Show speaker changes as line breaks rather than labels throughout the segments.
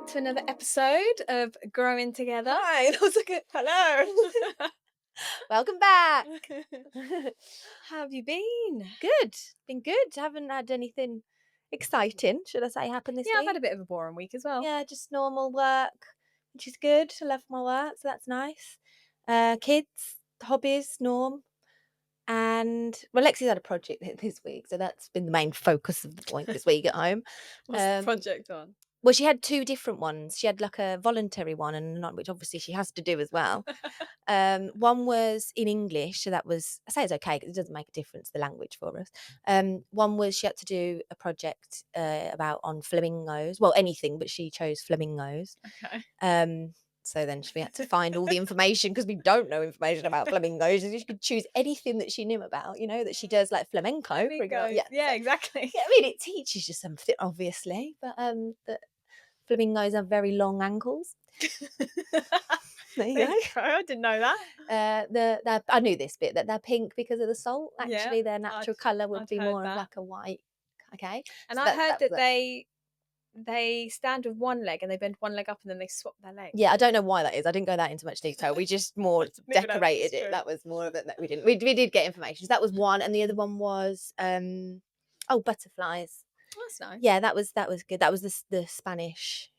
back to another episode of Growing Together.
Hi, that was a good
Hello.
welcome back.
How have you been?
Good, been good. Haven't had anything exciting, should I say, happen this
Yeah, I've
week.
had a bit of a boring week as well.
Yeah, just normal work, which is good. I love my work, so that's nice. Kids, hobbies, norm. And well, Lexi's had a project this week, so that's been the main focus of the point this week at home.
What's the project on?
Well, she had two different ones. She had like a voluntary one and not, which obviously she has to do as well. One was in English, so that was, I say it's okay because it doesn't make a difference the language for us. One was she had to do a project about on flamingos, well anything, but she chose flamingos.
Okay.
So then we had to find all the information because we don't know information about flamingos. And she could choose anything that she knew about, that she does like flamenco. For example.
Yeah, exactly.
Yeah, I mean it teaches you something obviously, but that flamingos have very long ankles. There you go.
I didn't know that.
I knew this bit that they're pink because of the salt.
Yeah,
Actually, their natural colour would
I'd
be
heard
more of
that.
like a white. Okay,
And
so
I heard that
was
they stand with one leg and they bend one leg up and then they swap their legs.
Yeah, I don't know why that is. I didn't go that into much detail. We just more decorated it. That was more of it that we didn't. We did get information. So that was one, and the other one was butterflies.
That's nice.
Yeah, that was good. That was the Spanish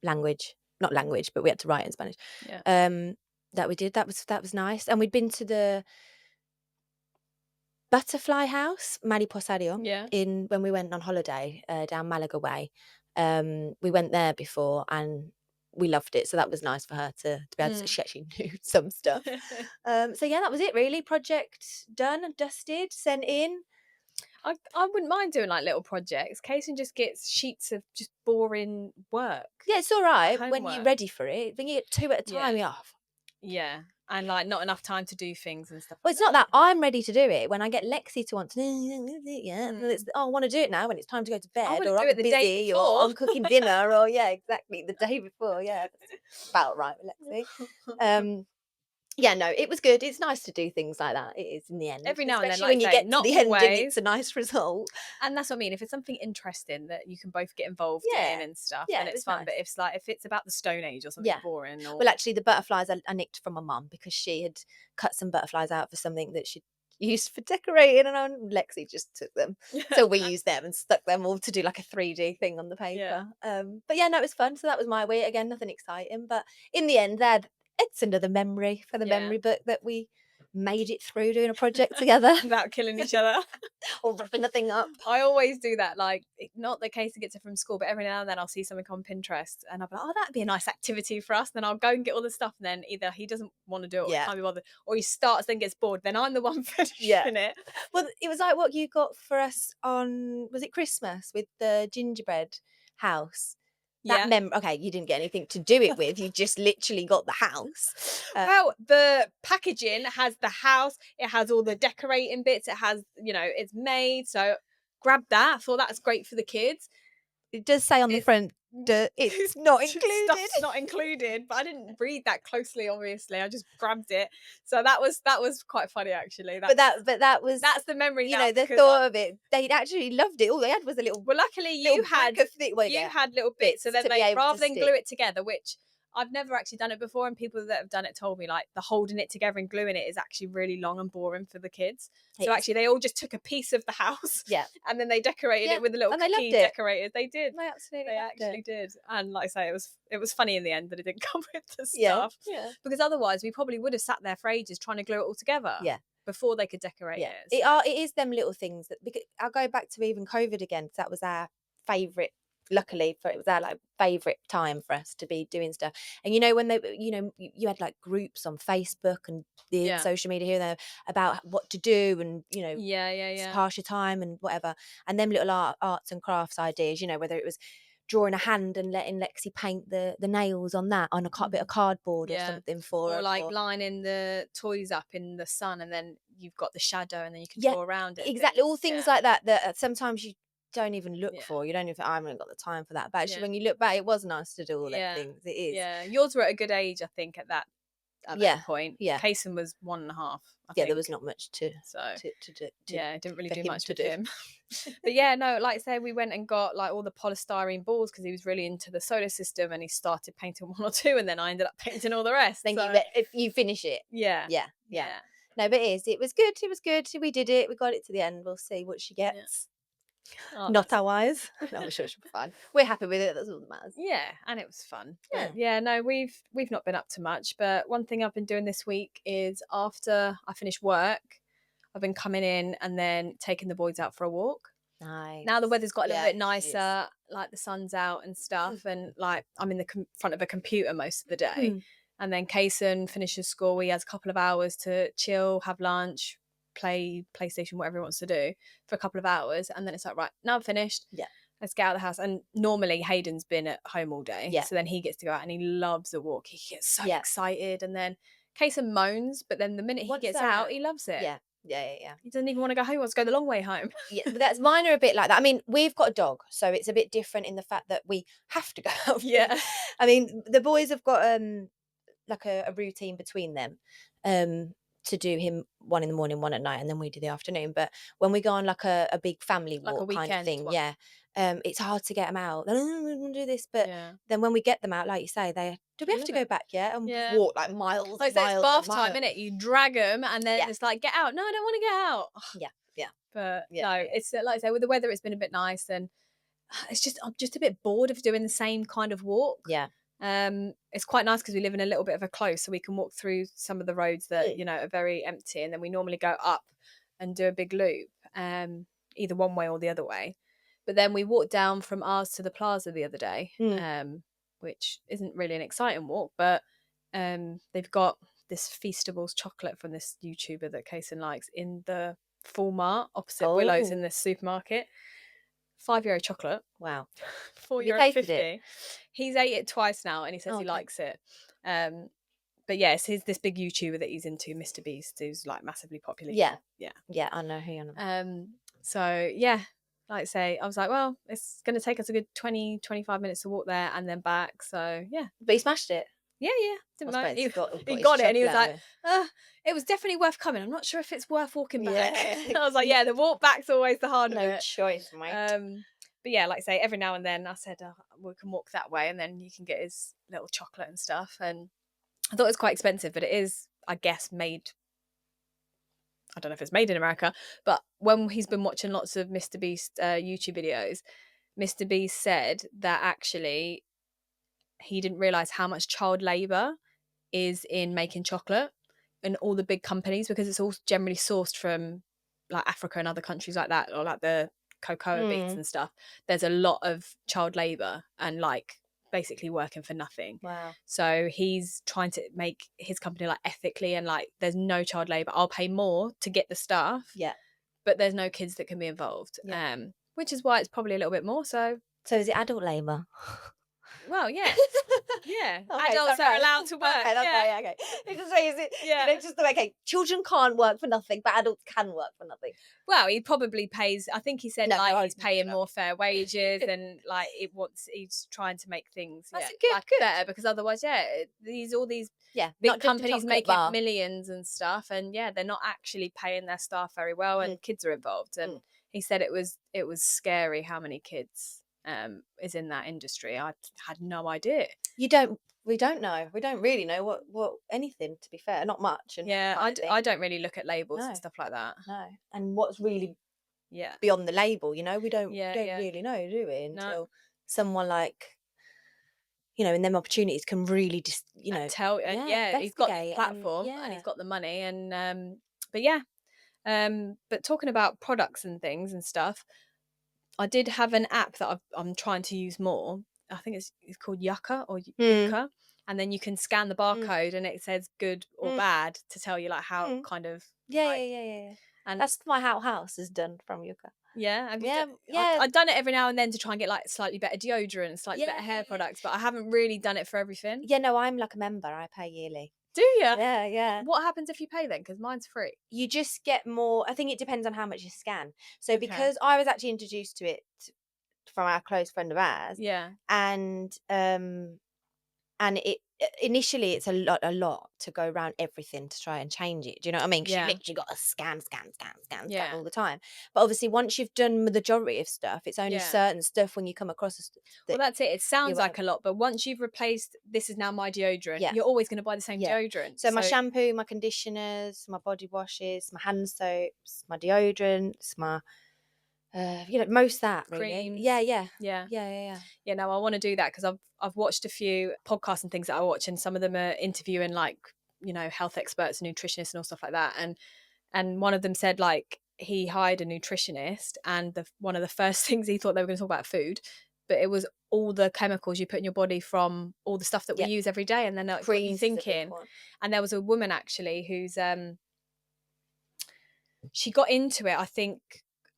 language, not language, but we had to write in Spanish.
Yeah.
That we did. That was nice, and we'd been to the butterfly house, Mariposario,
Yeah.
when we went on holiday down Malaga way. We went there before and we loved it, so that was nice for her to be able to. She actually knew some stuff. So yeah, that was it really. Project done and dusted, sent in.
I wouldn't mind doing like little projects. Kason just gets sheets of just boring work.
Yeah, it's all right when
Homework.
you're ready for it. When you get two at a time, you're off.
Yeah, and like not enough time to do things and stuff.
Well, it's not that I'm ready to do it. When I get Lexi to want to, it's, I want to do it now when it's time to go to bed, or I'm busy, or I'm cooking dinner, or exactly the day before. Yeah, that's about right with Lexi. Yeah, no, it was good. It's nice to do things like that. It is in the end.
Every now and then,
especially when you get to the ending, it's a nice result.
And that's what I mean. If it's something interesting that you can both get involved in and stuff, then it's fun. Nice. But if it's about the Stone Age or something boring, or...
Well, actually, the butterflies I nicked from my mum because she had cut some butterflies out for something that she'd used for decorating, and Lexi just took them. So we used them and stuck them all to do like a 3D thing on the paper. But yeah, no, it was fun. So that was my week. Again, nothing exciting, but in the end, it's another memory for the memory book that we made it through doing a project together
without killing each other
or ripping the thing up.
I always do that, like not the case that gets it from school, but every now and then I'll see something on Pinterest and I'll be like, oh, that'd be a nice activity for us. Then I'll go and get all the stuff, and then either he doesn't want to do it or can't be bothered, or he starts then gets bored. Then I'm the one finishing it.
Well, it was like what you got for us on, was it Christmas, with the gingerbread house? Okay, you didn't get anything to do it with. You just literally got the house.
Well, the packaging has the house. It has all the decorating bits. It has, it's made. So grab that. I thought that's great for the kids.
It does say on the front that it's not included.
Stuff's not included, but I didn't read that closely. Obviously, I just grabbed it. So that was quite funny, actually.
That's
the memory.
The thought of it. They actually loved it. All they had was a little.
Well, luckily you had little bits, so then rather than glue it together, which I've never actually done it before, and people that have done it told me like the holding it together and gluing it is actually really long and boring for the kids. So actually they all just took a piece of the house and then they decorated it with the little cookie decorators. They did.
They
actually did. And like I say, it was funny in the end that it didn't come with the stuff. Yeah. Because otherwise we probably would have sat there for ages trying to glue it all together. Yeah. Before they could decorate it.
It is them little things that, because I'll go back to even COVID again, because that was our favourite. Luckily, it was our favourite time for us to be doing stuff. And when they, you had like groups on Facebook and the social media here and there about what to do, and pass your time and whatever. And them little arts and crafts ideas, whether it was drawing a hand and letting Lexi paint the nails on that on a bit of cardboard or something for
or like lining the toys up in the sun, and then you've got the shadow, and then you can draw around it.
Exactly, all things like that sometimes you don't even look for. You don't even. I haven't got the time for that. But actually, when you look back, it was nice to do all those things. It is.
Yeah, yours were at a good age, I think, at that at
Yeah,
that point.
yeah.
Kaysen was 1.5, I
Yeah,
think.
there was not much to do.
Yeah, didn't really
for
do
him
much
to
with
do.
him. But yeah, no, like I say, we went and got like all the polystyrene balls because he was really into the solar system, and he started painting 1 or 2, and then I ended up painting all the rest.
Then
so,
if you finish it.
yeah,
Yeah. No, but it was good. It was good. We did it. We got it to the end. We'll see what she gets.
Oh,
Not our wise. No, I'm sure she'll be fine. We're happy with it. That's all that matters.
Yeah, and it was fun.
Yeah.
But yeah, no, we've not been up to much. But one thing I've been doing this week is after I finish work, I've been coming in and then taking the boys out for a walk.
Nice.
Now the weather's got a little bit
it
nicer, like the sun's out and stuff, and like I'm in the front of a computer most of the day. And then Kaysen finishes school. He has a couple of hours to chill, have lunch, play PlayStation, whatever he wants to do for a couple of hours. And then it's like, right, now I'm finished.
Yeah.
Let's get out of the house. And normally Hayden's been at home all day.
Yeah.
So then he gets to go out and he loves a walk. He gets so excited. And then Kaysen moans, but then the minute he gets out, he loves it.
Yeah.
He doesn't even want to go home. He wants to go the long way home.
Yeah, but mine are a bit like that. I mean, we've got a dog, so it's a bit different in the fact that we have to go out.
Yeah.
I mean, the boys have got like a routine between them to do him 1 in the morning, 1 at night, and then we do the afternoon. But when we go on like a big family walk,
like a weekend
kind of thing,
one.
it's hard to get them out. We want to do this, but then when we get them out, like you say, do we have to go back yet and walk like miles?
Like
miles,
it's bath
miles.
time, innit? You drag them, and then it's like, get out. No, I don't want to get out.
Yeah.
But no, it's like I say, with the weather, it's been a bit nice, and it's just I'm just a bit bored of doing the same kind of walk.
Yeah.
It's quite nice because we live in a little bit of a close, so we can walk through some of the roads that are very empty, and then we normally go up and do a big loop, either one way or the other way. But then we walked down from ours to the plaza the other day, which isn't really an exciting walk, but they've got this Feastables chocolate from this YouTuber that Kaysen likes in the Full Mart opposite Willow's in this supermarket. €5 chocolate.
Wow.
€4.50. He's ate it twice now, and he says he likes it. But yes, he's this big YouTuber that he's into, Mr. Beast, who's like massively popular.
Yeah, I know who you know.
So yeah, like I say, I was like, well, it's going to take us a good 20-25 minutes to walk there and then back. So yeah,
but he smashed it.
Yeah, didn't mind. He got it,
and
he was like, it was definitely worth coming. I'm not sure if it's worth walking back.
Yeah.
I was like, the walk back's always the hard bit.
No choice, mate.
But yeah, like I say, every now and then I said, we can walk that way, and then you can get his little chocolate and stuff. And I thought it was quite expensive, but it is, I guess, made. I don't know if it's made in America, but when he's been watching lots of Mr. Beast YouTube videos, Mr. Beast said that actually he didn't realise how much child labour is in making chocolate in all the big companies, because it's all generally sourced from like Africa and other countries like that, or like the cocoa beets and stuff. There's a lot of child labour and like basically working for nothing.
Wow.
So he's trying to make his company like ethically, and like there's no child labour. I'll pay more to get the stuff.
Yeah.
But there's no kids that can be involved.
Yeah.
Which is why it's probably a little bit more. So
is it adult labour?
Well, yeah. Yeah.
Okay,
adults are allowed to work.
Okay, that's right, okay. It's just like, just the way, okay, children can't work for nothing, but adults can work for nothing.
Well, he probably pays, I think he said he's paying more fair wages, and like he's trying to make things
good.
better, because otherwise, all these
big
companies making millions and stuff, and they're not actually paying their staff very well, and kids are involved. And he said it was scary how many kids is in that industry. I had no idea.
We don't know. We don't really know what anything, to be fair. Not much. And
I don't really look at labels and stuff like that.
No. And what's really beyond the label, we don't really know, do we? Until someone like, in them opportunities can really just,
tell. He's got the platform and he's got the money, and but talking about products and things and stuff, I did have an app that I'm trying to use more. I think it's called Yucca or Yucca, and then you can scan the barcode and it says good or bad to tell you like how kind of
And that's my house is done from Yucca.
I've done it every now and then to try and get like slightly better deodorant and slightly better hair products, but I haven't really done it for everything.
No, I'm like a member. I pay yearly.
Do you?
Yeah.
What happens if you pay then? Because mine's free.
You just get more. I think it depends on how much you scan. So because I was actually introduced to it from our close friend of ours.
Yeah.
And it initially it's a lot to go around everything to try and change it. Do you know what I mean? 'Cause you literally got to scan all the time. But obviously, once you've done the majority of stuff, it's only certain stuff when you come across
well, that's it. It sounds like a lot, but once you've replaced, this is now my deodorant, you're always going to buy the same deodorant.
So my shampoo, my conditioners, my body washes, my hand soaps, my deodorants, my most of that really.
Creams.
Yeah.
No, I want to do that because I've watched a few podcasts and things that I watch, and some of them are interviewing like, you know, health experts and nutritionists and all stuff like that. And one of them said like he hired a nutritionist, and one of the first things he thought they were going to talk about food, but it was all the chemicals you put in your body from all the stuff that we use every day. And then like, what you thinking? And there was a woman actually who's she got into it, I think,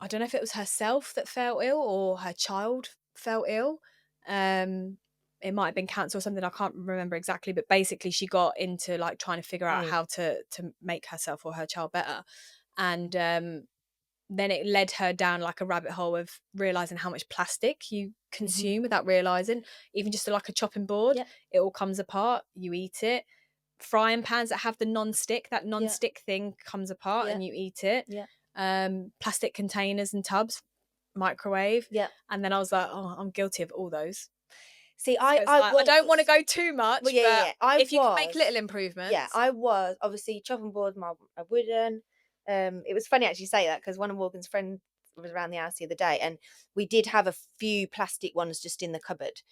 I don't know if it was herself that fell ill or her child fell ill. It might have been cancer or something, I can't remember exactly, but basically she got into like trying to figure out how to make herself or her child better. And then it led her down like a rabbit hole of realizing how much plastic you consume without realizing. Even just like a chopping board, it all comes apart, you eat it. Frying pans that have the non-stick, that non-stick thing comes apart and you eat it. Plastic containers and tubs, microwave. And then I was like, oh, I'm guilty of all those.
See,
I don't want to go too much, but if you can make little improvements.
Yeah, I was obviously chopping boards, I wouldn't. It was funny actually you say that, because one of Morgan's friends was around the house the other day, and we did have a few plastic ones just in the cupboard.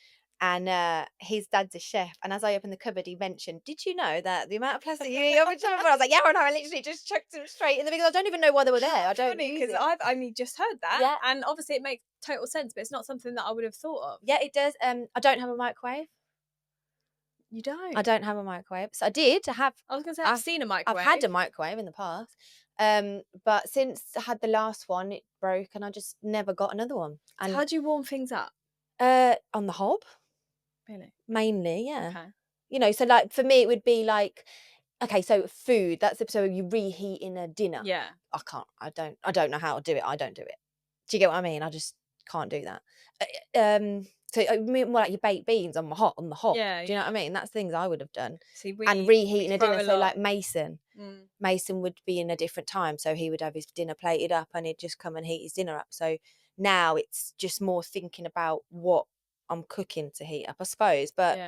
And his dad's a chef, and as I opened the cupboard, he mentioned, "Did you know that the amount of plastic you eat over chopping board?" I was like, "Yeah, I know." I literally just chucked them straight in the because I don't even know why they were there. I don't,
because I've only just heard that, and obviously it makes total sense, but it's not something that I would have thought of.
Yeah, it does. I don't have a microwave.
You don't?
I don't have a microwave. So I
was going to say, I've seen a microwave.
I've had a microwave in the past. But since I had the last one, it broke, and I just never got another one. And
so how do you warm things up?
On the hob.
Really?
Mainly, yeah.
Okay.
You know, so like for me, it would be like, okay, so food. So you reheat in a dinner.
Yeah.
I don't know how to do it. I don't do it. Do you get what I mean? I just can't do that. So I mean, more like your baked beans on the hob.
Yeah.
Do you know what I mean? That's things I would have done.
See,
and reheating a dinner.
A
so like Mason would be in a different time, so he would have his dinner plated up, and he'd just come and heat his dinner up. So now it's just more thinking about what I'm cooking to heat up, I suppose. But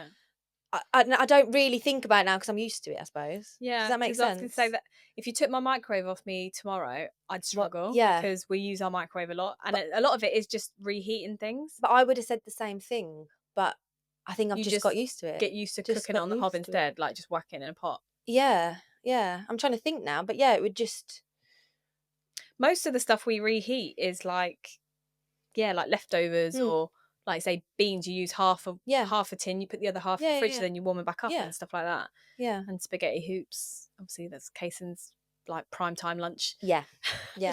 I don't really think about it now because I'm used to it, I suppose.
Yeah.
Does that make sense?
I was going to say that if you took my microwave off me tomorrow, I'd struggle. Because we use our microwave a lot, and a lot of it is just reheating things.
But I would have said the same thing, but I think I've just got used to it.
Get used to cooking on the hob instead, like just whacking in a pot.
Yeah. I'm trying to think now, but yeah, it would just.
Most of the stuff we reheat is like leftovers or like say beans. You use half a tin, you put the other half in the fridge, then you warm it back up and stuff like that.
Yeah.
And spaghetti hoops. Obviously, that's Cason's like prime time lunch.
Yeah.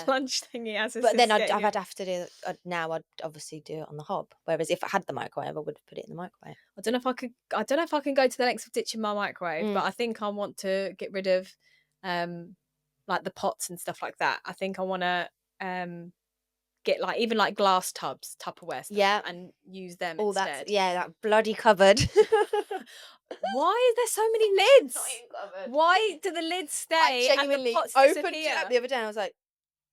Lunch thingy as a.
But then I'd have to do now. I'd obviously do it on the hob. Whereas if I had the microwave, I would have put it in the microwave. I don't know
if I can go to the lengths of ditching my microwave, but I think I want to get rid of, like the pots and stuff like that. I think I want to get like even like glass tubs, Tupperware stuff, and use them instead.
That bloody cupboard.
Why is there so many lids? Why do the lids stay?
I genuinely opened it up the other day. And I was like,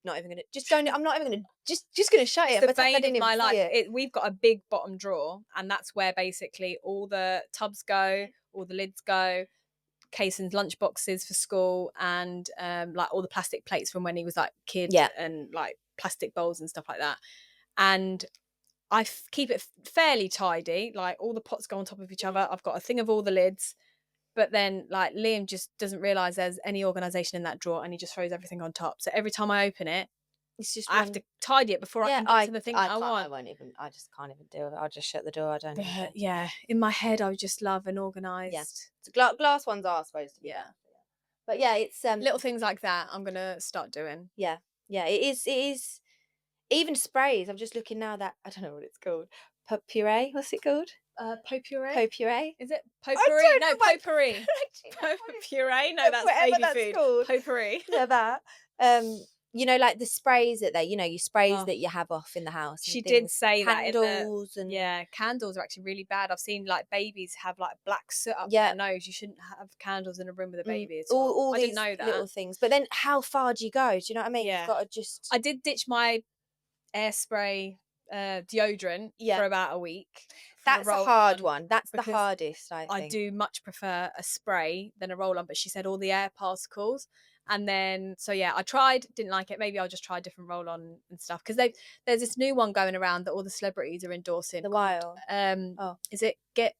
not even gonna. Just don't. I'm not even gonna. Just gonna shut it.
It's the bane of my life. We've got a big bottom drawer, and that's where basically all the tubs go, all the lids go. Cason's lunch boxes for school, and like all the plastic plates from when he was like a kid, and like plastic bowls and stuff like that. And I keep it fairly tidy. Like all the pots go on top of each other. I've got a thing of all the lids, but then like Liam just doesn't realise there's any organisation in that drawer, and he just throws everything on top. So every time I open it, it's just I have to tidy it before I can get to the thing I want.
I just can't even do it. I'll just shut the door. I don't.
Yeah, in my head, I would just love an organised.
Yeah, so glass ones are supposed to be. Yeah, but yeah, it's
little things like that. I'm gonna start doing.
Yeah, it is. Even sprays. I'm just looking now that I don't know what it's called. Puree. What's it called?
Potpuree.
Potpuree.
Is it potpourri? No, potpourri. Puree. No, that's
whatever
baby
that's
food.
Called.
Potpourri.
Yeah, that. you know, like the sprays that your sprays that you have off in the house.
She
and
did
things,
say
candles
that.
and
Yeah, candles are actually really bad. I've seen like babies have like black soot up
yeah,
their nose. You shouldn't have candles in a room with a
mm,
baby at all.
all
I didn't
these
know that.
little things. But then, how far do you go? Do you know what I mean? You've
Yeah.
got to just.
I did ditch my air spray deodorant for about a week.
That's a hard one. That's the hardest, I think.
I do much prefer a spray than a roll-on, but she said all the air particles. And then, so yeah, I tried, didn't like it. Maybe I'll just try a different roll-on and stuff. Because there's this new one going around that all the celebrities are endorsing.
The Wild.
Is it Get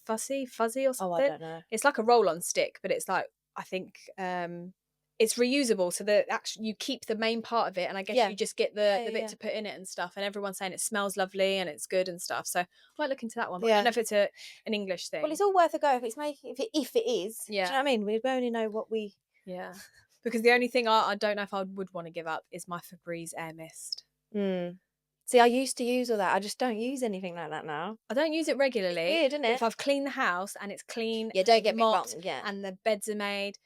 Fuzzy or something?
Oh, I don't know.
It's like a roll-on stick, but it's like, I think it's reusable, so that actually you keep the main part of it, and I guess you just get the bit to put in it and stuff. And everyone's saying it smells lovely and it's good and stuff. So I might look into that one. But I don't know if it's an English thing.
Well, it's all worth a go if it's making if it is.
Yeah.
Do you know what I mean? We only know what we.
Yeah. Because the only thing I don't know if I would want to give up is my Febreze air mist.
See, I used to use all that. I just don't use anything like that now.
I don't use it regularly.
It's weird, isn't it?
If I've cleaned the house and it's clean,
don't get me wrong.
and the beds are made.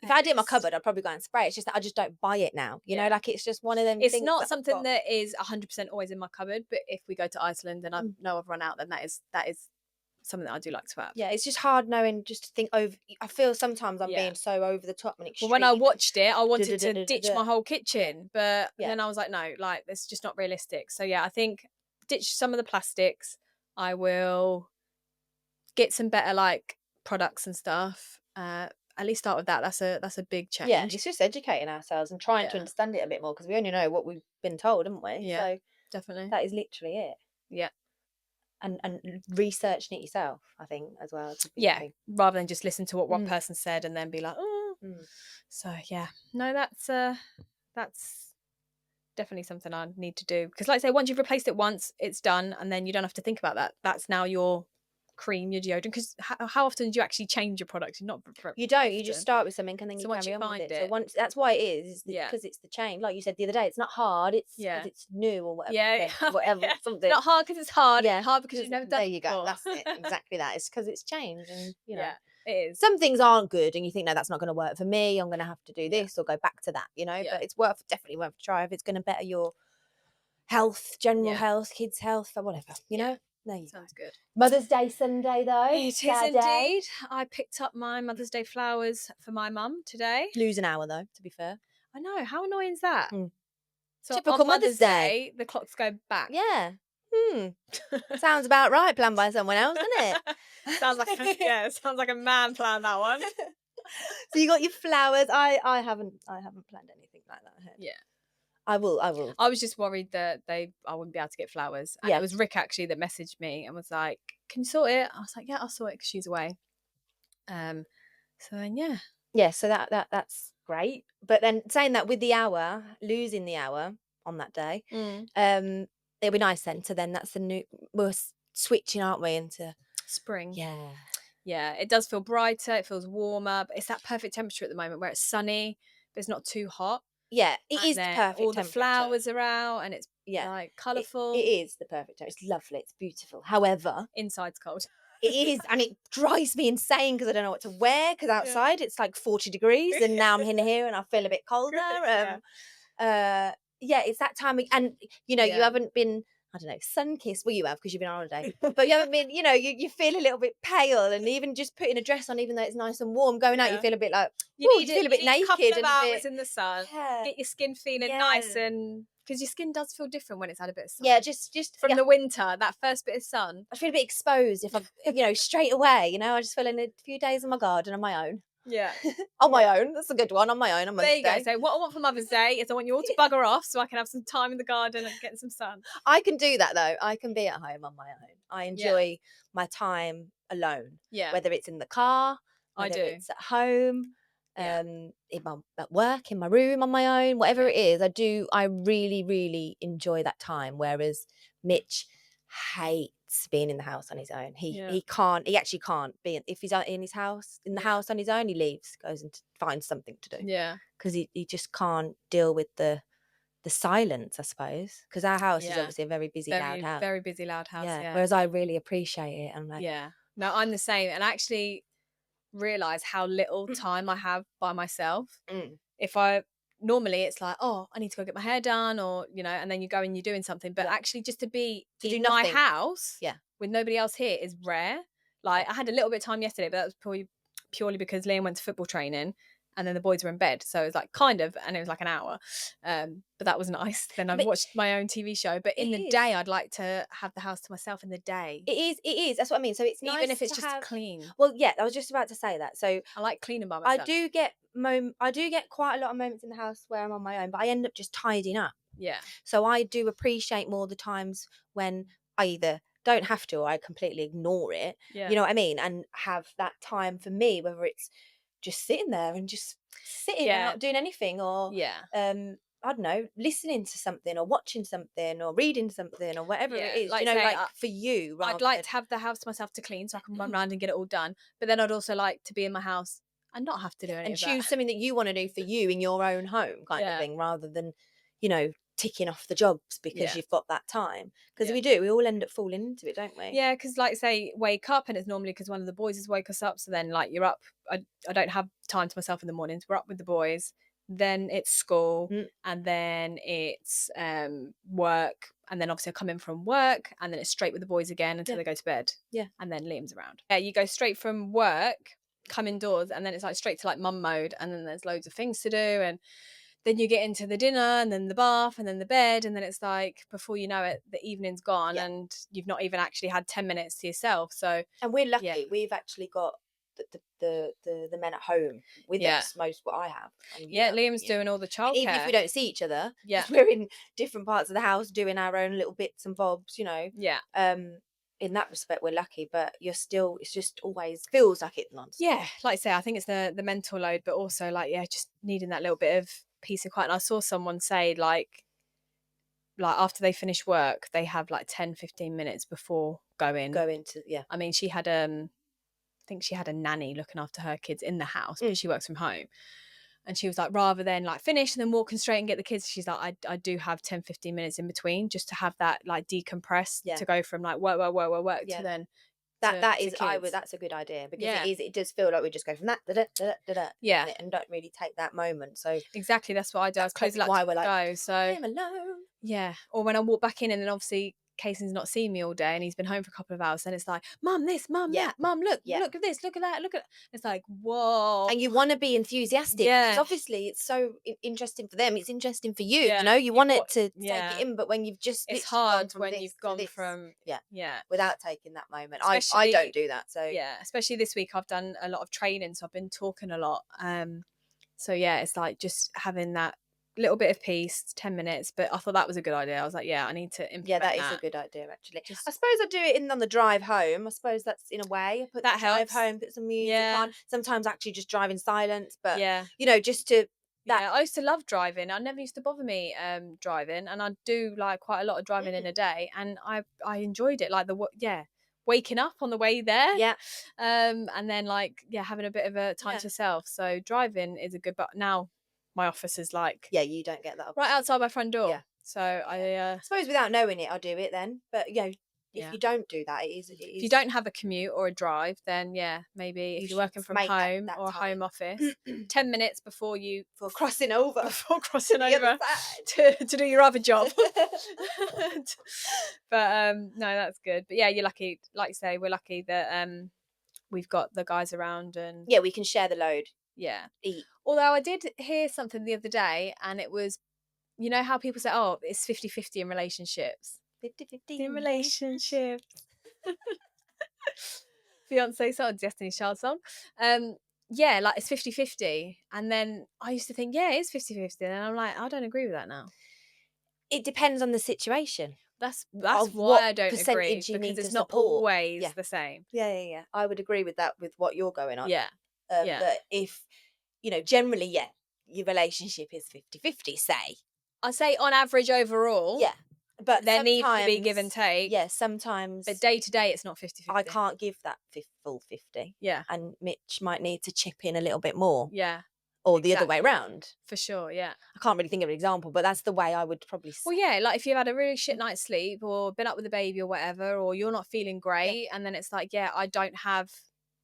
If I had it in my cupboard, I'd probably go and spray. It's just that I just don't buy it now. You know, like it's just one of them.
It's not something that is 100% always in my cupboard. But if we go to Iceland and I know I've run out, then that is something that I do like to have.
Yeah, it's just hard knowing just to think over. I feel sometimes I'm being so over the top and extreme.
Well, when I watched it, I wanted to ditch my whole kitchen, but then I was like, no, like it's just not realistic. So yeah, I think ditch some of the plastics. I will get some better like products and stuff. At least start with that. That's a big change.
Yeah, it's just educating ourselves and trying to understand it a bit more because we only know what we've been told, haven't we?
Yeah, so definitely.
That is literally it.
Yeah.
And researching it yourself, I think, as well.
Rather than just listen to what one person said and then be like, oh. So yeah, no, that's definitely something I need to do because, like I say, once you've replaced it once, it's done, and then you don't have to think about that. That's now your cream, your deodorant. Because how often do you actually change your product? You don't.
You just start with something and then you carry on with it. So once that's why it is because it's the change. Like you said the other day, it's not hard. It's because it's new or whatever.
Yeah,
whatever. Something.
Not hard because it's hard. Yeah, hard because you've never done.
There you go. That's it. Exactly that. It's because it's changed, and you know.
Yeah. It is.
Some things aren't good and you think, no, that's not going to work for me. I'm going to have to do this or go back to that, you know, but it's definitely worth a try if it's going to better your health, general health, kids' health, or whatever, you know. There you
Sounds good.
Mother's Day Sunday, though.
It is indeed. I picked up my Mother's Day flowers for my mum today.
Lose an hour, though, to be fair.
I know. How annoying is that? So
typical
on Mother's Day, the clocks go back.
Yeah. Sounds about right, planned by someone else, doesn't it?
Sounds like a man planned that one.
So you got your flowers. I haven't planned anything like that ahead.
Yeah.
I will.
I was just worried that I wouldn't be able to get flowers. And it was Rick actually that messaged me and was like, "Can you sort it?" I was like, "Yeah, I'll sort it because she's away." So then
yeah. So that's great. But then saying that with losing the hour on that day, it'll be nice then. So then that's the new. We're switching, aren't we, into
spring?
Yeah.
Yeah. It does feel brighter. It feels warmer. But it's that perfect temperature at the moment where it's sunny, but it's not too hot.
Yeah, it is the perfect
all the flowers are out and it's like colourful.
It is the perfect temperature. It's lovely. It's beautiful. However,
inside's cold.
It is, and it drives me insane because I don't know what to wear because outside it's like 40 degrees and now I'm in here and I feel a bit colder. It's that time and you know you haven't been, I don't know, sun-kissed. Well, you have because you've been on holiday, but you haven't been, you know, you feel a little bit pale and even just putting a dress on, even though it's nice and warm, going out, you feel a bit like, you feel a bit naked.
A couple of
and
hours in the sun, get your skin feeling nice and... Because your skin does feel different when it's had a bit of sun.
Yeah, just
from the winter, that first bit of sun.
I feel a bit exposed if I, straight away, I just feel in a few days in my garden on my own.
Yeah.
On my own. That's a good one. On my own. On Mother's Day.
There you go. So what I want for Mother's Day is I want you all to bugger off so I can have some time in the garden and get some sun.
I can do that though. I can be at home on my own. I enjoy my time alone.
Yeah.
Whether it's in the car, whether it's at home. At work, in my room, on my own, whatever it is, I really, really enjoy that time. Whereas Mitch hates being in the house on his own. He actually can't be if he's in his house, in the house on his own, he leaves, goes and finds something to do.
Yeah.
Because he just can't deal with the silence, I suppose. Because our house is obviously a very busy, loud house.
Very busy, loud house. Yeah.
Whereas I really appreciate it. I'm like,
no, I'm the same. And actually realize how little time I have by myself. If I normally it's like, oh, I need to go get my hair done, or, you know, and then you go and you're doing something. But actually just to be in my house with nobody else here is rare. Like, I had a little bit of time yesterday, but that was probably purely because Liam went to football training and then the boys were in bed. So it was like and it was like an hour. But that was nice. Then I watched my own TV show. But in the day, I'd like to have the house to myself in the day.
It is. That's what I mean. So it's nice
even if it's
to
just
have...
clean.
Well, yeah, I was just about to say that. So
I like cleaning by myself.
I do get quite a lot of moments in the house where I'm on my own, but I end up just tidying up.
Yeah.
So I do appreciate more the times when I either don't have to or I completely ignore it.
Yeah.
You know what I mean? And have that time for me, whether it's just sitting there and just sitting and not doing anything, or I don't know, listening to something or watching something or reading something or whatever it is, like, you know, like for you.
I'd like to have the house to myself to clean so I can run around and get it all done. But then I'd also like to be in my house and not have to do anything.
And choose something that you want to do for you in your own home kind of thing, rather than, you know, ticking off the jobs because you've got that time. Because we all end up falling into it, don't we?
Yeah, because like say wake up, and it's normally because one of the boys has woke us up. So then like you're up. I don't have time to myself in the mornings. We're up with the boys. Then it's school, and then it's work, and then obviously I come in from work, and then it's straight with the boys again until they go to bed.
Yeah.
And then Liam's around. Yeah, you go straight from work, come indoors, and then it's like straight to like mum mode, and then there's loads of things to do, and then you get into the dinner, and then the bath, and then the bed, and then it's like before you know it, the evening's gone, and you've not even actually had 10 minutes to yourself. So,
and we're lucky. We've actually got the men at home with us, most what I have. And
Liam's doing all the childcare.
Even if we don't see each other, we're in different parts of the house doing our own little bits and bobs, you know.
Yeah.
In that respect, we're lucky, but it's just always feels like it's nonstop.
Yeah, like I say, I think it's the mental load, but also like just needing that little bit of peace and quiet. And I saw someone say like after they finish work, they have like 10-15 minutes before going
to
I mean, she had I think she had a nanny looking after her kids in the house, but she works from home. And she was like, rather than like finish and then walking straight and get the kids, she's like, I do have 10-15 minutes in between just to have that like decompress, to go from like work to then
that's a good idea, because it does feel like we just go from that and don't really take that moment. So
exactly, that's what I do. I close it up
why we're like,
go. So
I'm alone.
Yeah. Or when I walk back in, and then obviously Casey's not seen me all day and he's been home for a couple of hours, and it's like, Mum this, Mum that, Mum look at this, look at that, look at... It's like, whoa.
And you want to be enthusiastic, because obviously it's so interesting for them, it's interesting for you, you know, you want it to take it in, but when you've just...
It's hard when you've gone from...
without taking that moment. I don't do that, so...
Yeah, especially this week I've done a lot of training, so I've been talking a lot. So yeah, it's like just having that little bit of peace, 10 minutes. But I thought that was a good idea. I was like, I need to implement
that is a good idea, actually. I suppose I do it on the drive home. I suppose that's in a way. I put that drive home, put some music on. Sometimes actually just drive in silence, but you know, just to...
I used to love driving. I never used to bother me driving, and I do like quite a lot of driving in a day, and I enjoyed it. Like waking up on the way there, and then like having a bit of a time to yourself. So driving is a good. But now my office is like
you don't get that
right outside my front door. So I
suppose without knowing it, I'll do it then. But if you don't do that, it is.
If you don't have a commute or a drive, then maybe if you're working from home or a home office, 10 minutes before
crossing over
to do your other job. But no, that's good. But you're lucky. Like you say, we're lucky that we've got the guys around, and
we can share the load. Eat.
Although I did hear something the other day, and it was, you know how people say, oh, it's 50-50 in relationships.
50-50
in relationships. Beyonce song, Destiny's Child song. Like it's 50-50. And then I used to think, it is 50-50. And I'm like, I don't agree with that now.
It depends on the situation.
That's why I don't agree, because it's not always the same.
Yeah. I would agree with that, with what you're going on.
That
if, generally, your relationship is 50-50, say.
I say on average overall.
Yeah. But
there needs to be give and take.
Yeah, sometimes.
But day to day, it's not 50-50.
I can't give that full 50.
Yeah.
And Mitch might need to chip in a little bit more.
Yeah.
Or the other way around.
For sure, yeah.
I can't really think of an example, but that's the way I would probably say.
Well, like if you've had a really shit night's sleep, or been up with the baby or whatever, or you're not feeling great, and then it's like, I don't have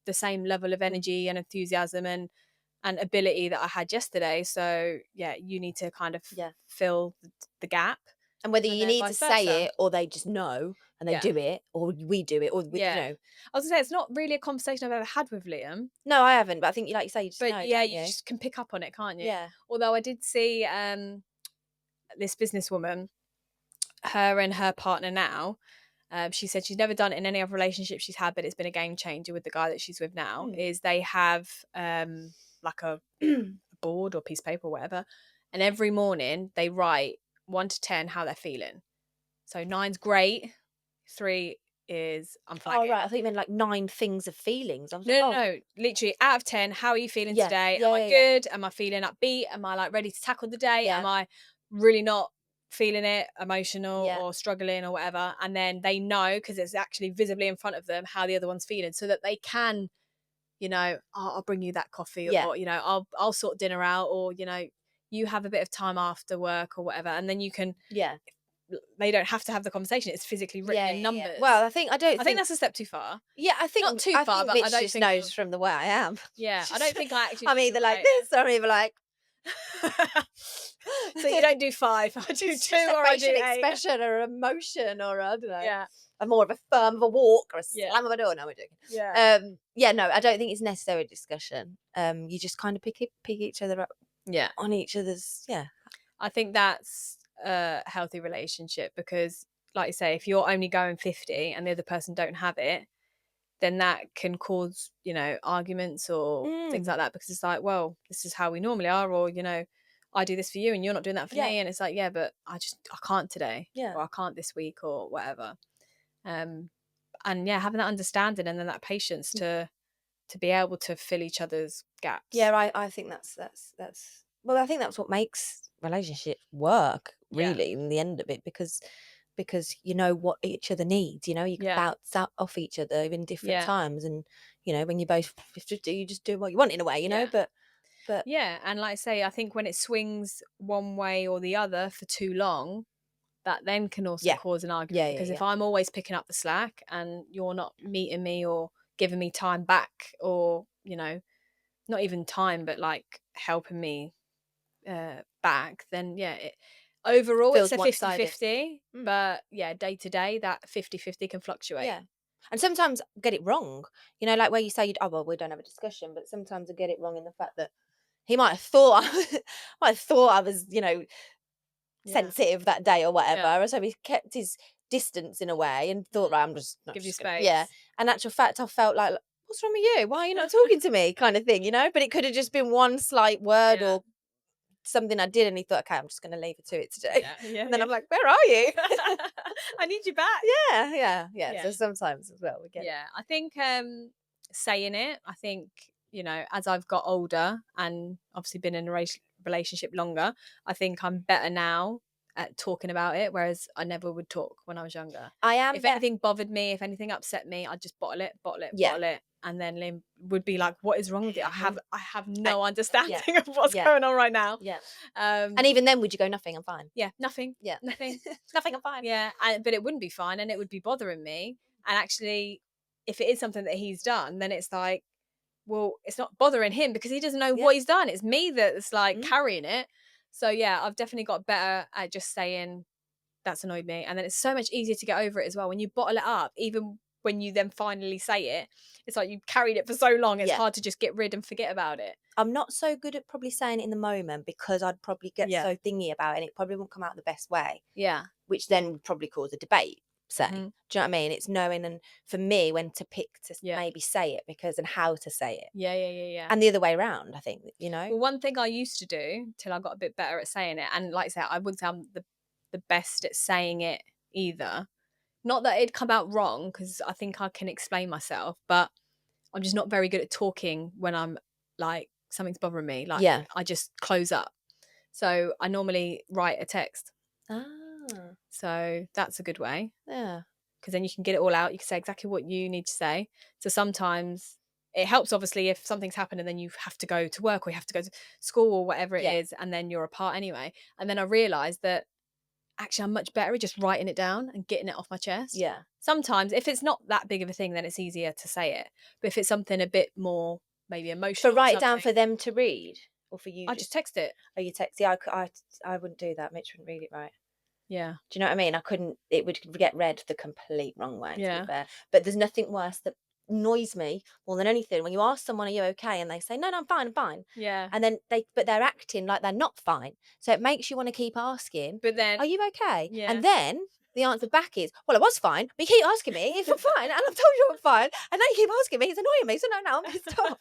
the same level of energy and enthusiasm, and and ability that I had yesterday. So yeah, you need to kind of fill the gap.
And whether you need to say
versa.
it, or they just know and they do it, or we do it, or we, you know.
I was gonna say, it's not really a conversation I've ever had with Liam.
No, I haven't. But I think, like you say, you just know.
Yeah,
you
just can pick up on it, can't you?
Yeah.
Although I did see this businesswoman, her and her partner now. She said she's never done it in any other relationship she's had, but it's been a game changer with the guy that she's with now. Is they have like a board or piece of paper or whatever, and every morning they write 1 to 10 how they're feeling. So 9's great, 3 is I'm flagging.
Oh right, I thought you meant like 9 things of feelings. I was
no, literally out of 10. How are you feeling today? Am I good? Am I feeling upbeat? Am I like ready to tackle the day? Am I really not feeling it, emotional or struggling or whatever? And then they know, because it's actually visibly in front of them, how the other one's feeling, so that they can, you know, I'll bring you that coffee, or you know, I'll sort dinner out, or you know, you have a bit of time after work or whatever, and then you can they don't have to have the conversation. It's physically written in numbers.
Well, I think
that's a step too far.
Yeah, I think
not too far, but
Mitch
I don't
just
think
knows from the way I am.
Yeah, I don't think I actually.
I'm either like this, or I'm either like.
So you don't do 5. I do 2, or I do 8.
Expression or emotion, or I don't know.
Yeah,
I'm more of a firm of a walk or a slam of a door. No, we're joking. Yeah. No, I don't think it's necessary discussion. You just kind of pick each other up. Yeah, on each other's. Yeah,
I think that's a healthy relationship, because, like you say, if you're only going 50 and the other person don't have it, then that can cause, you know, arguments or things like that, because it's like, well, this is how we normally are, or, you know, I do this for you and you're not doing that for me, and it's like, but I can't today, or I can't this week, or whatever. And having that understanding and then that patience to be able to fill each other's gaps.
I think that's well, I think that's what makes relationships work, really, in the end of it, because you know what each other needs. You know, you can bounce off each other in different times, and you know, when you both 50, you just do what you want in a way, you know. But
and like I say, I think when it swings one way or the other for too long, that then can also cause an argument, because if I'm always picking up the slack and you're not meeting me or giving me time back, or, you know, not even time, but like helping me back, then overall it's a 50-50, but day to day that 50-50 can fluctuate.
And sometimes get it wrong, you know, like where you say, oh well, we don't have a discussion, but sometimes I get it wrong in the fact that he might have thought I was, you know, sensitive that day or whatever, so he kept his distance in a way and thought, right, I'm just not
give
just
you space.
And actual fact, I felt like, what's wrong with you? Why are you not talking to me? Kind of thing, you know. But it could have just been one slight word or something I did, and he thought, okay, I'm just going to leave it to it today. And then I'm like, where are you?
I need you back.
Yeah. So sometimes as well we get.
Yeah, I think saying it. I think, you know, as I've got older and obviously been in a relationship longer, I think I'm better now at talking about it, whereas I never would talk when I was younger.
I am.
If anything bothered me, if anything upset me, I'd just bottle it, and then Lim would be like, "What is wrong with you? I have no understanding of what's going on right now."
And even then, would you go, nothing? I'm fine.
Nothing. Nothing.
Nothing. I'm fine.
But it wouldn't be fine, and it would be bothering me. And actually, if it is something that he's done, then it's like, well, it's not bothering him because he doesn't know what he's done. It's me that's like carrying it. So I've definitely got better at just saying that's annoyed me, and then it's so much easier to get over it as well when you bottle it up. Even when you then finally say it, it's like you've carried it for so long, it's hard to just get rid and forget about it.
I'm not so good at probably saying it in the moment, because I'd probably get so thingy about it and it probably won't come out the best way. Which then would probably cause a debate, say. Do you know what I mean? It's knowing, and for me, when to pick to maybe say it, and how to say it.
Yeah.
And the other way around, I think, you know.
Well, one thing I used to do till I got a bit better at saying it, and like I said, I wouldn't say I'm the best at saying it either. Not that it'd come out wrong, because I think I can explain myself, but I'm just not very good at talking when I'm like, something's bothering me. Like, I just close up. So I normally write a text. So that's a good way.
Yeah.
Because then you can get it all out. You can say exactly what you need to say. So sometimes it helps, obviously, if something's happened and then you have to go to work or you have to go to school or whatever it is, and then you're apart anyway. And then I realised that actually I'm much better at just writing it down and getting it off my chest. Sometimes if it's not that big of a thing, then it's easier to say it. But if it's something a bit more maybe emotional.
So write it down for them to read, or for you?
I just text it.
Oh, you text? Yeah, I wouldn't do that. Mitch wouldn't read it right.
Yeah.
Do you know what I mean? I couldn't. It would get read the complete wrong way. To
Yeah.
be fair, but there's nothing worse that annoys me more than anything when you ask someone, "Are you okay?" and they say, "No, I'm fine, I'm fine."
Yeah.
And then they're acting like they're not fine. So it makes you want to keep asking,
But then,
"Are you okay?"
yeah.
And then the answer back is, "Well, I was fine, but you keep asking me if I'm fine, and I've told you I'm fine, and now you keep asking me. It's annoying me. So now I'm pissed off."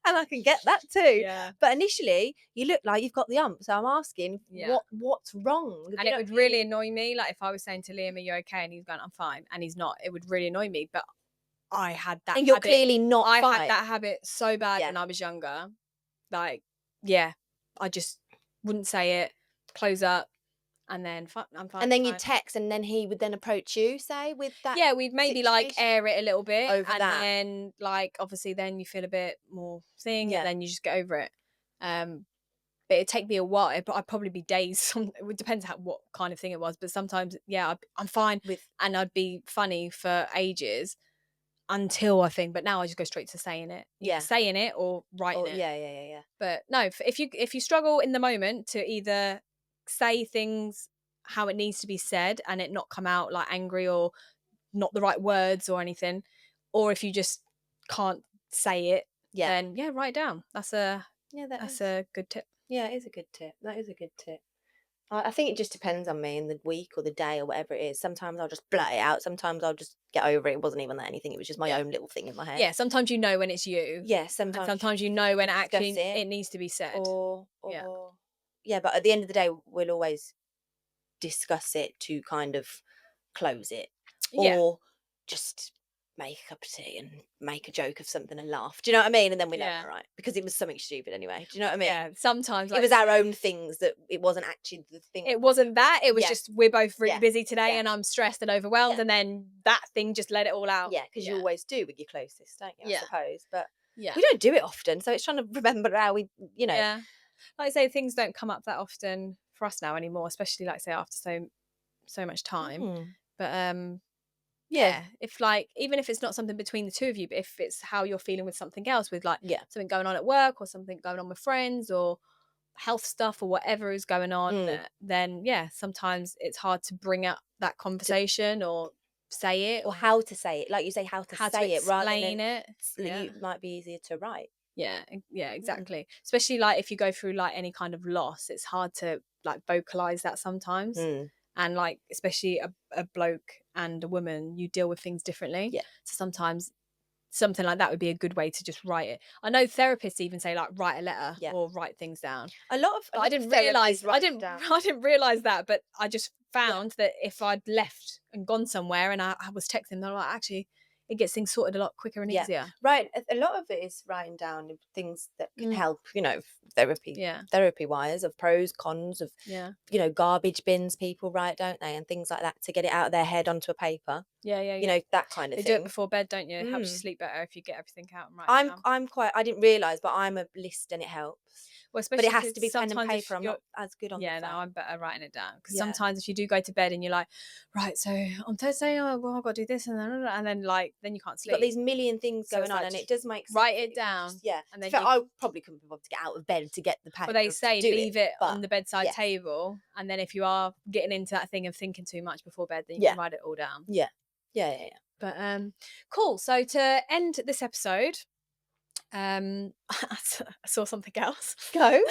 And I can get that too.
Yeah.
But initially, you look like you've got the ump. So I'm asking,
Yeah.
what's wrong?
And it would really annoy me. Like if I was saying to Liam, "Are you okay?" and he's going, "I'm fine," and he's not, it would really annoy me. But I had that.
And you're
habit.
clearly not
I
fine.
had that habit so bad when I was younger. Like, yeah, I just wouldn't say it. Close up. And then I'm fine.
And then you text, and then he would then approach you, say, with that.
Yeah, we'd maybe like air it a little bit
over
and
that.
then like obviously then you feel a bit more thing, and then you just get over it. But it'd take me a while. I'd probably be days. It depends what kind of thing it was, but sometimes I'm fine and I'd be funny for ages until I think. But now I just go straight to saying it. Saying it or writing it.
Yeah.
But no, if you struggle in the moment to either say things how it needs to be said and it not come out like angry or not the right words or anything, or if you just can't say it, then write it down. That's a good tip.
Yeah, it is a good tip. That is a good tip. I think it just depends on me in the week or the day or whatever it is. Sometimes I'll just blurt it out. Sometimes I'll just get over it. It wasn't even anything. It was just my own little thing in my head.
Yeah, sometimes you know when it's you.
Yeah, sometimes
you know when actually it needs to be said.
Yeah, but at the end of the day, we'll always discuss it to kind of close it. Or just make a cup of tea and make a joke of something and laugh. Do you know what I mean? And then we're never right. Because it was something stupid anyway. Do you know what I mean?
Yeah, sometimes.
It was our own things that it wasn't actually the thing.
It wasn't that. It was just we're both really busy today and I'm stressed and overwhelmed. And then that thing just let it all out.
Yeah, because you always do with your closest, don't you, I suppose? But
we
don't do it often. So it's trying to remember how we,
Yeah. Like I say, things don't come up that often for us now anymore, especially like say after so much time. But if like even if it's not something between the two of you, but if it's how you're feeling with something else, with like something going on at work or something going on with friends or health stuff or whatever is going on, then sometimes it's hard to bring up that conversation or say it
or how to say it, like you say, how to say it rather than
it.
It might be easier to write.
Yeah, exactly. Especially like if you go through like any kind of loss, it's hard to like vocalize that sometimes. And like especially a bloke and a woman, you deal with things differently. Yeah. So sometimes something like that would be a good way to just write it. I know therapists even say like write a letter or write things down. I didn't realize I didn't realize that, but I just found that if I'd left and gone somewhere and I was texting, they're like, actually it gets things sorted a lot quicker and easier.
Right. A lot of it is writing down things that can help, therapy wise, of pros, cons, of, garbage bins people write, don't they? And things like that to get it out of their head onto a paper. Yeah. That kind of thing.
You do it before bed, don't you? It helps you sleep better if you get everything out and write it down.
I didn't realise, but I'm a list and it helps.
Well, especially
but it has to be pen and paper. I'm not as good on that.
No, I'm better writing it down. Because sometimes if you do go to bed and you're like, right, so on Thursday, I've got to do this and then then you can't sleep.
You've got these million things going on, and it does make sense.
Write it down.
And then I probably couldn't be bothered to get out of bed to get the paper.
Well, they say leave it on the bedside table, and then if you are getting into that thing of thinking too much before bed, then you can write it all down.
Yeah.
But cool. So to end this episode, I saw something else.
Go.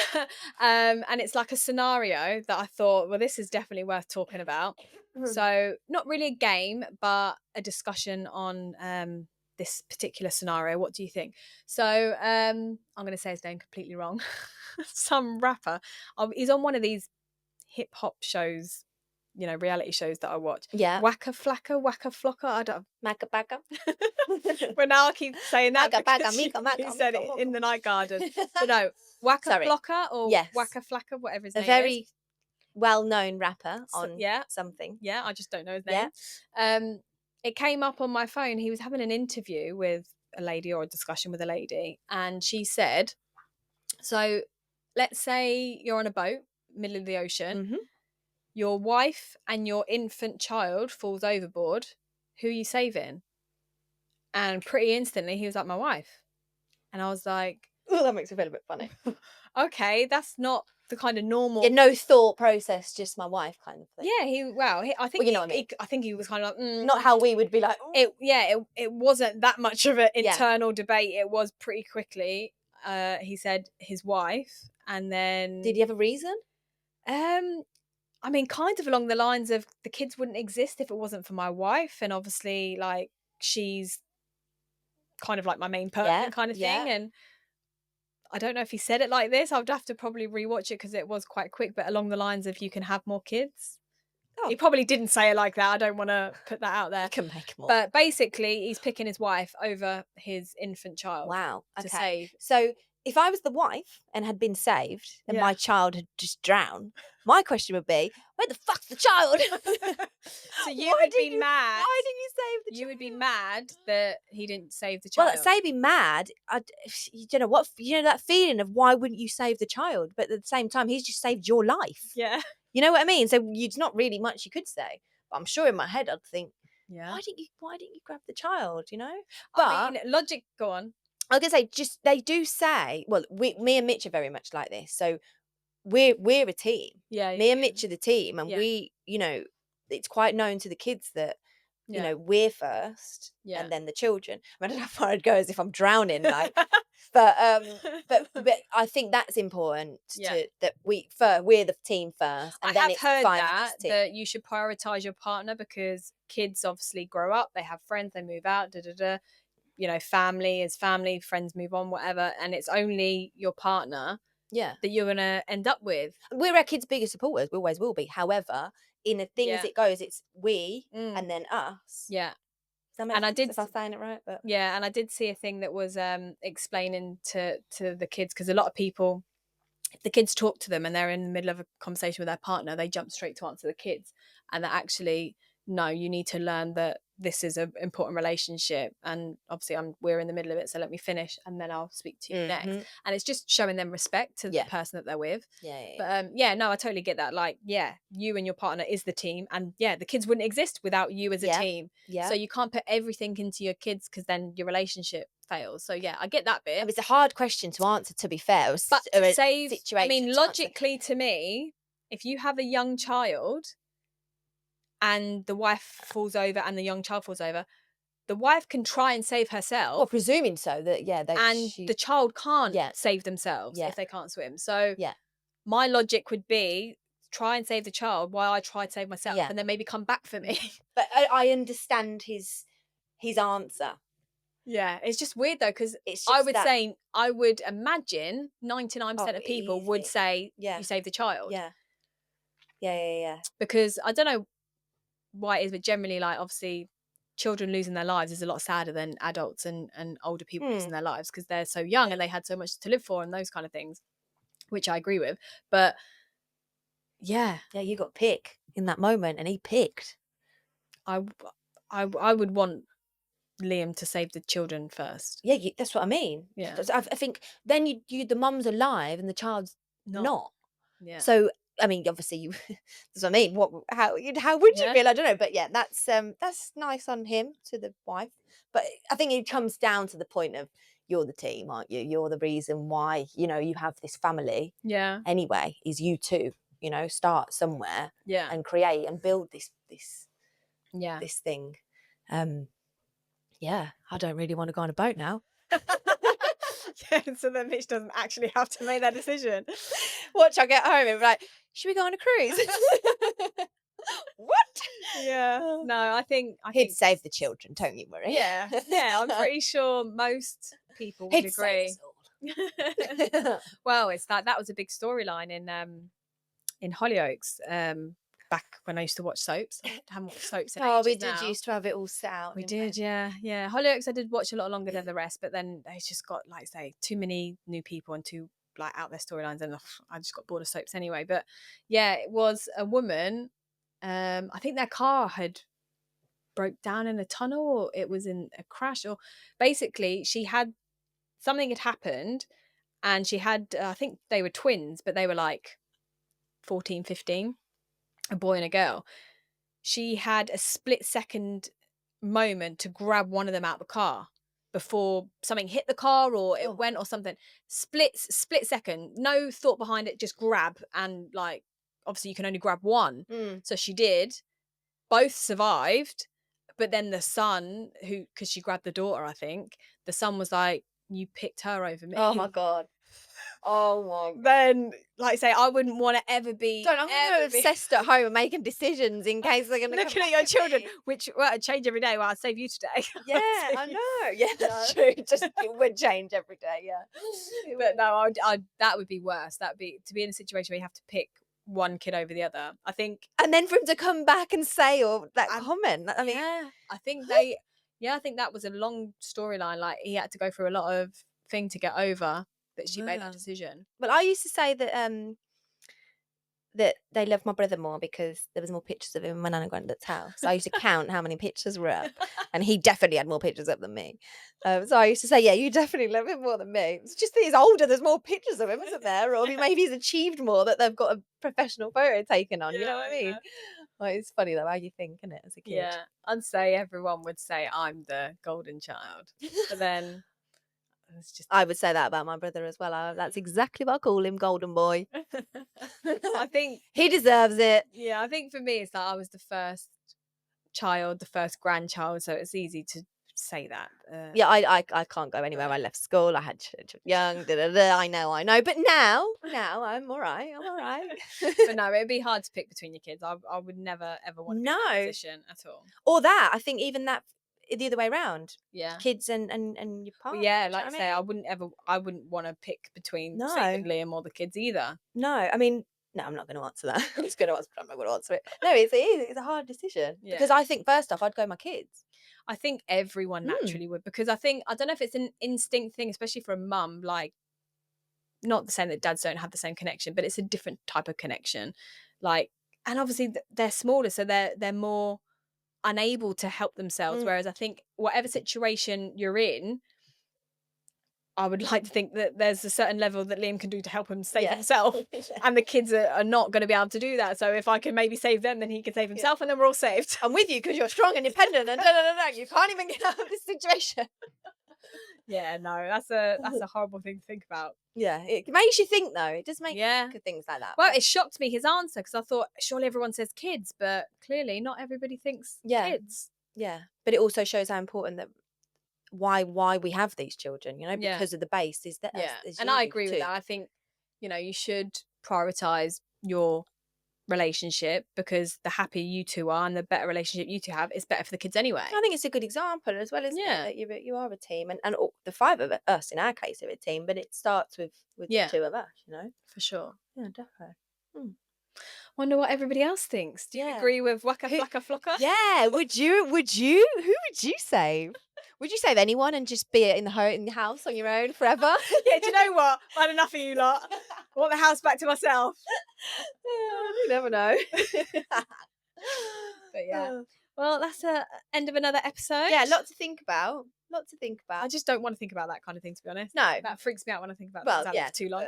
And it's like a scenario that I thought, well, this is definitely worth talking about. So not really a game, but a discussion on this particular scenario. What do you think? So I'm going to say his name completely wrong. Some rapper. He's on one of these hip hop shows, reality shows that I watch.
Yeah.
Waka Flocka. I don't.
Maka Baka.
But now I keep saying that.
He
said it in the Night Garden. But no, Waka Flocka or Waka Flocka, whatever his name is.
A very well-known rapper on something.
Yeah, I just don't know his name. Yeah. It came up on my phone. He was having an interview with a lady or a discussion with a lady, and she said, so let's say you're on a boat, middle of the ocean.
Mm-hmm.
Your wife and your infant child falls overboard. Who are you saving? And pretty instantly, he was like, my wife. And I was like,
oh, that makes me feel a bit funny.
okay, that's not the kind of normal.
Yeah, no thought process, just my wife kind of thing.
Yeah, I think
you know what I mean.
I think he was kind of like,
not how we would be like.
It wasn't that much of an internal debate. It was pretty quickly. He said his wife, and then
did he have a reason?
I mean, kind of along the lines of the kids wouldn't exist if it wasn't for my wife, and obviously, like, she's kind of like my main person, kind of thing. And I don't know if he said it like this. I would have to probably rewatch it because it was quite quick, but along the lines of you can have more kids. He probably didn't say it like that. I don't want to put that out there.
You can make more.
But basically, he's picking his wife over his infant child.
Wow.
To save.
So if I was the wife and had been saved and my child had just drowned, my question would be, where the fuck's the child?
So you would be mad.
Why didn't you save the child?
You would be mad that he didn't save the child.
Well, say be mad. You don't know what, that feeling of why wouldn't you save the child? But at the same time, he's just saved your life.
Yeah.
You know what I mean? So it's not really much you could say. But I'm sure in my head I'd think, why didn't you grab the child? But
I mean, logic. Go on.
I was gonna say, they do say, well, me and Mitch are very much like this. So we're a team.
Yeah.
Me and Mitch are the team, and we, it's quite known to the kids that we're first, and then the children. I don't know how far I'd go as if I'm drowning, like, but I think that's important that we're the team first. And
I have heard that you should prioritize your partner because kids obviously grow up, they have friends, they move out, family is family, friends move on, whatever, and it's only your partner that you're gonna end up with.
We're our kids' biggest supporters, we always will be. However, in the thing as it goes, it's we and then us. And I did, if I'm saying it right, but
and I did see a thing that was explaining to the kids, because a lot of people, if the kids talk to them and they're in the middle of a conversation with their partner, they jump straight to answer the kids, and that actually, no, you need to learn that this is an important relationship, and obviously we're in the middle of it, so let me finish and then I'll speak to you next. And it's just showing them respect to the person that they're with. But no, I totally get that. Like, you and your partner is the team, and the kids wouldn't exist without you as a team. So you can't put everything into your kids because then your relationship fails. So I get that bit.
It's a hard question to answer, to be fair.
But to save, I mean, logically to me, if you have a young child and the wife falls over and the young child falls over, the wife can try and save herself.
Well, presuming so, that
the child can't save themselves if they can't swim. So my logic would be try and save the child while I try to save myself, and then maybe come back for me.
But I understand his answer.
Yeah, it's just weird though, because I would imagine 99% of people would say you save the child.
Yeah.
Because I don't know why it is, but generally, like, obviously children losing their lives is a lot sadder than adults and older people losing their lives, because they're so young and they had so much to live for and those kind of things, which I agree with. But you
got to pick in that moment, and he picked.
I would want Liam to save the children first.
That's what I mean. I think then the mum's alive and the child's not. So I mean, obviously, that's what I mean. How would you feel? I don't know, but that's nice on him, to the wife. But I think it comes down to the point of, you're the team, aren't you? You're the reason why you have this family. Anyway, is you two. Start somewhere. And create and build this thing. I don't really want to go on a boat now.
So then Mitch doesn't actually have to make that decision.
Watch, I get home and be like, should we go on a cruise? What?
No, I think
he'd save the children, don't you worry.
I'm pretty sure most people would agree. Well, it's that was a big storyline in Hollyoaks, back when I used to watch soaps. I haven't watched soaps in ages
we did
now.
used to have it all set out.
We did, yeah. Hollyoaks I did watch a lot longer than the rest, but then they just got, like, say, too many new people and too, like, out there storylines, and I just got bored of soaps anyway. But it was a woman. I think their car had broke down in a tunnel, or it was in a crash, or basically something had happened, and she had I think they were twins, but they were like 14, 15. A boy and a girl. She had a split second moment to grab one of them out of the car before something hit the car or it went or something. Split second, no thought behind it, just grab. And like, obviously you can only grab one. So she did. Both survived. But then the son, because she grabbed the daughter, I think, the son was like, you picked her over me.
Oh my God. Oh my God.
Then, like I say, I wouldn't want to ever be.
I'm going to be obsessed at home and making decisions in case they're going to
looking at your children, which would change every day. Well, I'd save you today.
Yeah, I know. Yeah, that's true. Just it would change every day. Yeah,
but no, that would be worse. That'd be to be in a situation where you have to pick one kid over the other. I think,
and then for him to come back and say or that comment. I mean,
I think I think that was a long storyline. Like he had to go through a lot of thing to get over that she made that decision.
Well, I used to say that that they loved my brother more because there was more pictures of him in my nan and granddad's house. So I used to count how many pictures were up, and he definitely had more pictures up than me. So I used to say, yeah, you definitely love him more than me. It's just that he's older, there's more pictures of him, isn't there? Or maybe he's achieved more that they've got a professional photo taken on, you know what I mean? Well, it's funny though how you think, isn't it, as a kid?
Yeah, I'd say everyone would say I'm the golden child. But then
I would say that about my brother as well. That's exactly what I call him, golden boy.
I think
he deserves it.
Yeah, I think for me it's that I was the first child, the first grandchild, so it's easy to say that.
Yeah, I can't go anywhere. I left school. I had children young. I know. But now I'm all right.
But no, it'd be hard to pick between your kids. I would never ever want to be in that position at all.
Or that. I think even that the other way around.
Yeah,
kids and your partner.
Well, yeah, like I say, I wouldn't want to pick between Liam or the kids either.
No, I mean. No, I'm not going to answer that. I'm not going to answer it. No, it's a hard decision because I think first off, I'd go my kids.
I think everyone naturally would, because I don't know if it's an instinct thing, especially for a mum. Like, not the same that dads don't have the same connection, but it's a different type of connection. Like, and obviously they're smaller, so they're more unable to help themselves. Whereas I think whatever situation you're in, I would like to think that there's a certain level that Liam can do to help him save himself. And the kids are not going to be able to do that. So if I can maybe save them, then he can save himself, and then we're all saved.
I'm with you because you're strong and independent and you can't even get out of this situation.
Yeah, no, that's a horrible thing to think about.
Yeah, it makes you think though. It does make good things like that.
Well, it shocked me, his answer, because I thought surely everyone says kids, but clearly not everybody thinks kids.
Yeah, but it also shows how important that why we have these children, because of the base is that.
And I agree with that. I think you should prioritize your relationship, because the happier you two are and the better relationship you two have, it's better for the kids anyway.
I think it's a good example as well, isn't it, that you are a team, and the five of us in our case are a team, but it starts with the two of us,
for sure.
Yeah, definitely.
Wonder what everybody else thinks. Do you agree with Waka Flocka Flocka?
Yeah, would you who would you save? Would you save anyone and just be in the house on your own forever?
Yeah, do you know what? I've had enough of you lot. I want the house back to myself.
You never know.
But yeah. Well, that's the end of another episode.
Yeah, lot to think about.
I just don't want to think about that kind of thing, to be honest.
No.
That freaks me out when I think about that for too long.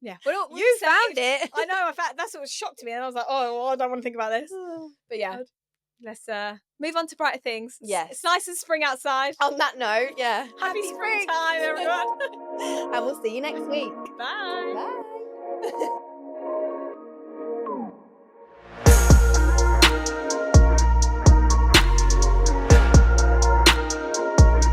Yeah.
Well, you found it.
I know. In fact, that's what shocked me. And I was like, oh, I don't want to think about this. But yeah. God. Let's move on to brighter things.
Yes.
It's nice and spring outside.
On that note, yeah.
Happy springtime, everyone.
And we'll see you next week.
Bye.
Bye.